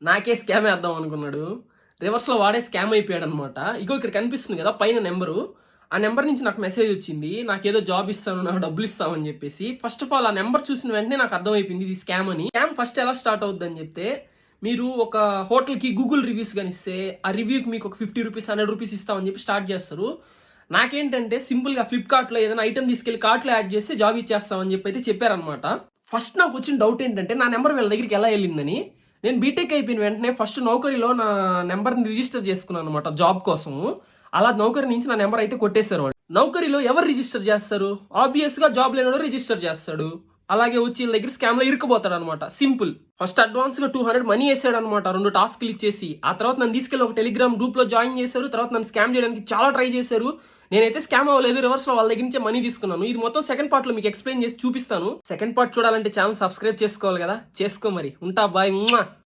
నాకే స్కామ్ వేద్దాం అనుకున్నాడు. రివర్స్‌లో వాడే స్కామ్ అయిపోయాడు అనమాట. ఇగో ఇక్కడ కనిపిస్తుంది కదా పైన నెంబరు. ఆ నెంబర్ నుంచి నాకు మెసేజ్ వచ్చింది. నాకేదో జాబ్ ఇస్తాను, నాకు డబ్బులు ఇస్తామని చెప్పేసి. ఫస్ట్ ఆఫ్ ఆల్ ఆ నెంబర్ చూసిన వెంటనే నాకు అర్థమైపోయింది ఇది స్కామ్ అని. స్కామ్ ఫస్ట్ ఎలా స్టార్ట్ అవుద్దని చెప్తే, మీరు ఒక హోటల్‌కి గూగుల్ రివ్యూస్ గానిస్తే, ఆ రివ్యూకి మీకు ఒక ₹50, ₹100 ఇస్తామని చెప్పి స్టార్ట్ చేస్తారు. నాకేంటంటే సింపుల్‌గా ఫ్లిప్‌కార్ట్‌లో ఏదైనా ఐటెమ్ తీసుకెళ్ళి కార్ట్‌లో యాడ్ చేస్తే జాబ్ ఇచ్చేస్తామని చెప్పి అయితే చెప్పారనమాట. ఫస్ట్ నాకు వచ్చిన డౌట్ ఏంటంటే నా నెంబర్ వీళ్ళ దగ్గరికి ఎలా వెళ్ళిందని. నేను బీటెక్ అయిపోయిన వెంటనే ఫస్ట్ నౌకరీలో నా నెంబర్‌ని రిజిస్టర్ చేసుకున్నాను అనమాట జాబ్ కోసం. అలా నౌకరీ నుంచి నా నెంబర్ అయితే కొట్టేశారు వాళ్ళు. నౌకరీలో ఎవరు రిజిస్టర్ చేస్తారు? ఆబ్వియస్‌గా జాబ్ లేనోడు రిజిస్టర్ చేస్తాడు. అలాగే వచ్చి వీళ్ళ దగ్గర స్కామ్‌లో ఇరుక్కుపోతాడు అనమాట. సింపుల్. ఫస్ట్ అడ్వాన్స్‌గా 200 మనీ ఏసాడు అనమాట 2 టాస్క్‌లు ఇచ్చేసి. ఆ తర్వాత నన్ను తీసుకెళ్ళి ఒక టెలిగ్రామ్ గ్రూప్‌లో జాయిన్ చేశారు. తర్వాత నన్ను స్కామ్ చేయడానికి చాలా ట్రై చేశారు. నేనైతే స్కామ్ అవ్వలేదు. రివర్స్‌లో వాళ్ళ దగ్గర నుంచే మనీ తీసుకున్నాను. ఇది మొత్తం సెకండ్ పార్ట్‌లో మీకు ఎక్స్‌ప్లెయిన్ చేసి చూపిస్తాను. సెకండ్ పార్ట్ చూడాలంటే ఛానల్ సబ్స్క్రైబ్ చేసుకోవాలి కదా! చేసుకో మరి. ఉంటా బాయ్.